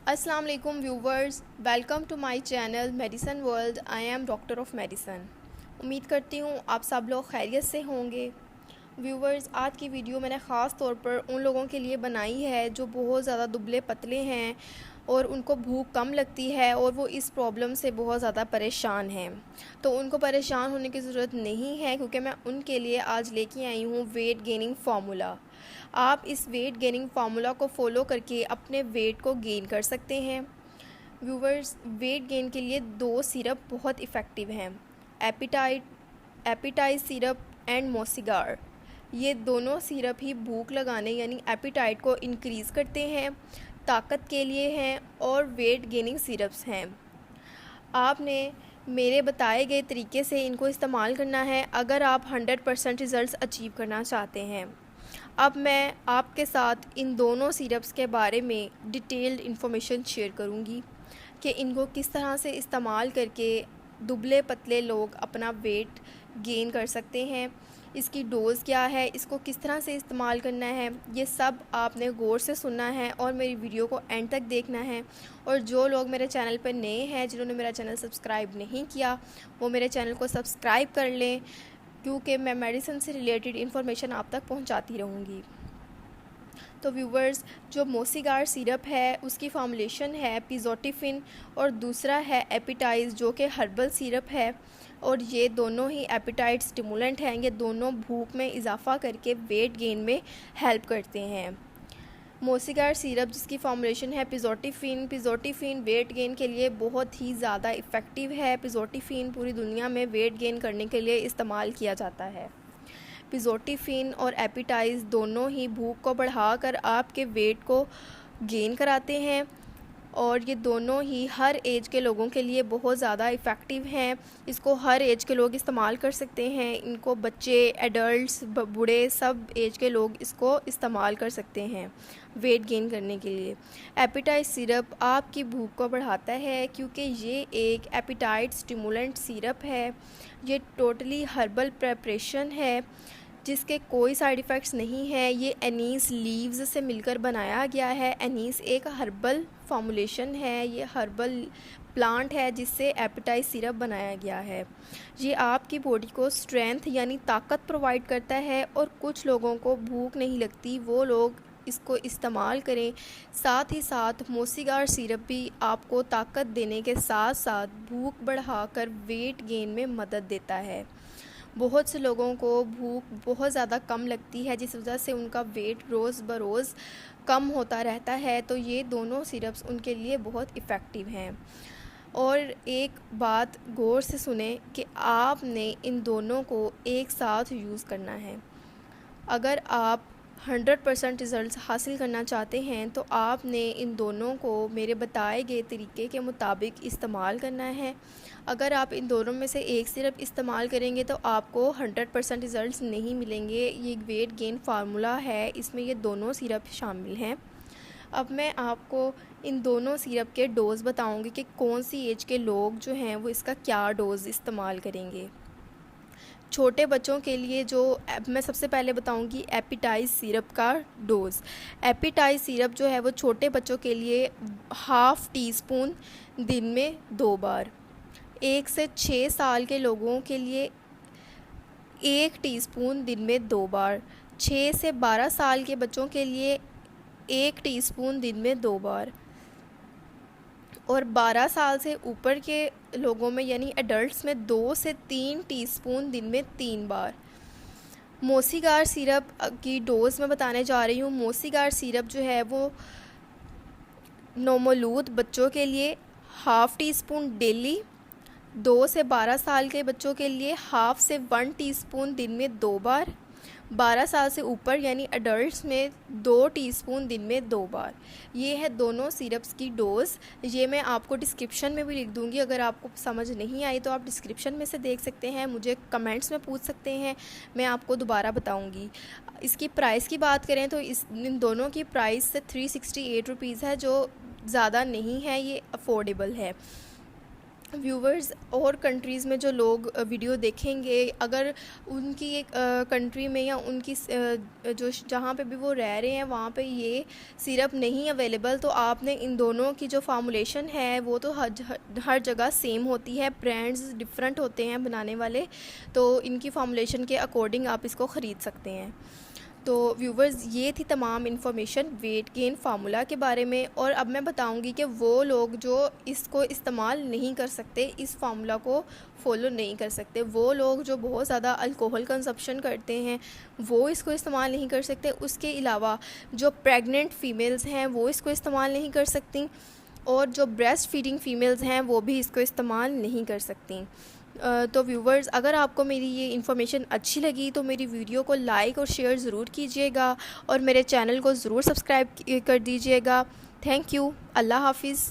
अस्सलाम वालेकुम viewers, welcome to my channel medicine world. I am doctor of medicine. उम्मीद करती हूँ आप सब लोग खैरियत से होंगे। व्यूवर्स, आज की वीडियो मैंने ख़ास तौर पर उन लोगों के लिए बनाई है जो बहुत ज़्यादा दुबले पतले हैं और उनको भूख कम लगती है और वो इस प्रॉब्लम से बहुत ज़्यादा परेशान हैं। तो उनको परेशान होने की ज़रूरत नहीं है, क्योंकि मैं उनके लिए आज लेके आई हूँ वेट गेनिंग फार्मूला। आप इस वेट गेनिंग फार्मूला को फॉलो करके अपने वेट को गेन कर सकते हैं। व्यूवर्स, वेट गेन के लिए दो सिरप बहुत इफ़ेक्टिव हैं, एपिटाइज सिरप एंड मोसिगार। ये दोनों सिरप ही भूख लगाने यानी एपिटाइट को इंक्रीज़ करते हैं, ताकत के लिए हैं और वेट गेनिंग सिरप्स हैं। आपने मेरे बताए गए तरीके से इनको इस्तेमाल करना है अगर आप 100% रिज़ल्ट अचीव करना चाहते हैं। अब मैं आपके साथ इन दोनों सिरप्स के बारे में डिटेल्ड इन्फॉर्मेशन शेयर करूंगी कि इनको किस तरह से इस्तेमाल करके दुबले पतले लोग अपना वेट गेन कर सकते हैं, इसकी डोज़ क्या है, इसको किस तरह से इस्तेमाल करना है। ये सब आपने गौर से सुनना है और मेरी वीडियो को एंड तक देखना है। और जो लोग मेरे चैनल पर नए हैं, जिन्होंने मेरा चैनल सब्सक्राइब नहीं किया, वो मेरे चैनल को सब्सक्राइब कर लें, क्योंकि मैं मेडिसिन से रिलेटेड इन्फॉर्मेशन आप तक पहुंचाती रहूँगी। तो व्यूवर्स, जो मोसिगार सिरप है उसकी फॉर्मुलेशन है पिज़ोटिफिन और दूसरा है एपिटाइज, जो कि हर्बल सिरप है। और ये दोनों ही एपिटाइट स्टिमुलेंट हैं। ये दोनों भूख में इजाफ़ा करके वेट गेन में हेल्प करते हैं। मोसिगार सिरप जिसकी फॉर्मुलेशन है पिज़ोटिफिन वेट गेन के लिए बहुत ही ज़्यादा इफ़ेक्टिव है। पिज़ोटिफिन पूरी दुनिया में वेट गेन करने के लिए इस्तेमाल किया जाता है। पिज़ोटिफिन और एपिटाइज दोनों ही भूख को बढ़ाकर आपके वेट को गेन कराते हैं और ये दोनों ही हर एज के लोगों के लिए बहुत ज़्यादा इफ़ेक्टिव हैं। इसको हर एज के लोग इस्तेमाल कर सकते हैं। इनको बच्चे, एडल्ट्स, बूढ़े, सब एज के लोग इसको इस्तेमाल कर सकते हैं वेट गेन करने के लिए। एपिटाइट सिरप आपकी भूख को बढ़ाता है, क्योंकि ये एक एपिटाइट स्टिमुलेंट सिरप है। ये टोटली हर्बल प्रेपरेशन है जिसके कोई साइड इफ़ेक्ट्स नहीं है। ये एनीस लीव्स से मिलकर बनाया गया है। एनीस एक हर्बल फॉर्मुलेशन है, ये हर्बल प्लांट है जिससे एपिटाइज सिरप बनाया गया है। ये आपकी बॉडी को स्ट्रेंथ यानी ताकत प्रोवाइड करता है और कुछ लोगों को भूख नहीं लगती, वो लोग इसको इस्तेमाल करें। साथ ही साथ मोसिगार सिरप भी आपको ताकत देने के साथ साथ भूख बढ़ाकर वेट गेन में मदद देता है। बहुत से लोगों को भूख बहुत ज़्यादा कम लगती है, जिस वजह से उनका वेट रोज़ बरोज़ कम होता रहता है। तो ये दोनों सिरप्स उनके लिए बहुत इफ़ेक्टिव हैं। और एक बात गौर से सुने कि आपने इन दोनों को एक साथ यूज़ करना है। अगर आप 100% रिज़ल्ट हासिल करना चाहते हैं तो आपने इन दोनों को मेरे बताए गए तरीके के मुताबिक इस्तेमाल करना है। अगर आप इन दोनों में से एक सिरप इस्तेमाल करेंगे तो आपको 100% रिज़ल्ट नहीं मिलेंगे। ये वेट गेन फार्मूला है, इसमें ये दोनों सिरप शामिल हैं। अब मैं आपको इन दोनों सिरप के डोज़ बताऊंगी कि कौन सी एज के लोग जो हैं वो इसका क्या डोज़ इस्तेमाल करेंगे। छोटे बच्चों के लिए जो मैं सबसे पहले बताऊंगी एपिटाइज सिरप का डोज़। एपिटाइज सिरप जो है वो छोटे बच्चों के लिए ½ टीस्पून दिन में 2 बार। 1 से 6 साल के लोगों के लिए 1 टीस्पून दिन में 2 बार। 6 से 12 साल के बच्चों के लिए 1 टीस्पून दिन में 2 बार। और 12 साल से ऊपर के लोगों में यानी एडल्ट्स में 2 से 3 टीस्पून दिन में 3 बार। मोसिगार सिरप की डोज़ मैं बताने जा रही हूँ। मोसिगार सिरप जो है वो नौमौलूद बच्चों के लिए ½ टीस्पून डेली। 2 से 12 साल के बच्चों के लिए ½ से 1 टीस्पून दिन में 2 बार। 12 साल से ऊपर यानी एडल्ट्स में 2 टीस्पून दिन में 2 बार। ये है दोनों सिरप्स की डोज़। ये मैं आपको डिस्क्रिप्शन में भी लिख दूँगी। अगर आपको समझ नहीं आई तो आप डिस्क्रिप्शन में से देख सकते हैं, मुझे कमेंट्स में पूछ सकते हैं, मैं आपको दोबारा बताऊँगी। इसकी प्राइस की बात करें तो इन दोनों की प्राइस 368 रुपीज़ है, जो ज़्यादा नहीं है, ये अफोर्डेबल है। व्यूवर्स और कंट्रीज़ में जो लोग वीडियो देखेंगे, अगर उनकी एक कंट्री में या उनकी जो जहाँ पे भी वो रह रहे हैं वहाँ पे ये सिरप नहीं अवेलेबल, तो आपने इन दोनों की जो फार्मूलेशन है वो तो हर जगह सेम होती है, ब्रांड्स डिफरेंट होते हैं बनाने वाले, तो इनकी फार्मूलेशन के अकॉर्डिंग आप इसको ख़रीद सकते हैं। तो व्यूवर्स, ये थी तमाम इन्फॉर्मेशन वेट गेन फार्मूला के बारे में। और अब मैं बताऊंगी कि वो लोग जो इसको इस्तेमाल नहीं कर सकते, इस फार्मूला को फॉलो नहीं कर सकते, वो लोग जो बहुत ज़्यादा अल्कोहल कंजप्शन करते हैं वो इसको इस्तेमाल नहीं कर सकते। उसके अलावा जो प्रेग्नेंट फ़ीमेल्स हैं वो इसको इस्तेमाल नहीं कर सकती, और जो ब्रेस्ट फीडिंग फ़ीमेल्स हैं वो भी इसको इस्तेमाल नहीं कर सकती। तो व्यूवर्स, अगर आपको मेरी ये इन्फॉर्मेशन अच्छी लगी तो मेरी वीडियो को लाइक और शेयर ज़रूर कीजिएगा और मेरे चैनल को ज़रूर सब्सक्राइब कर दीजिएगा। Thank you. अल्लाह हाफिज़।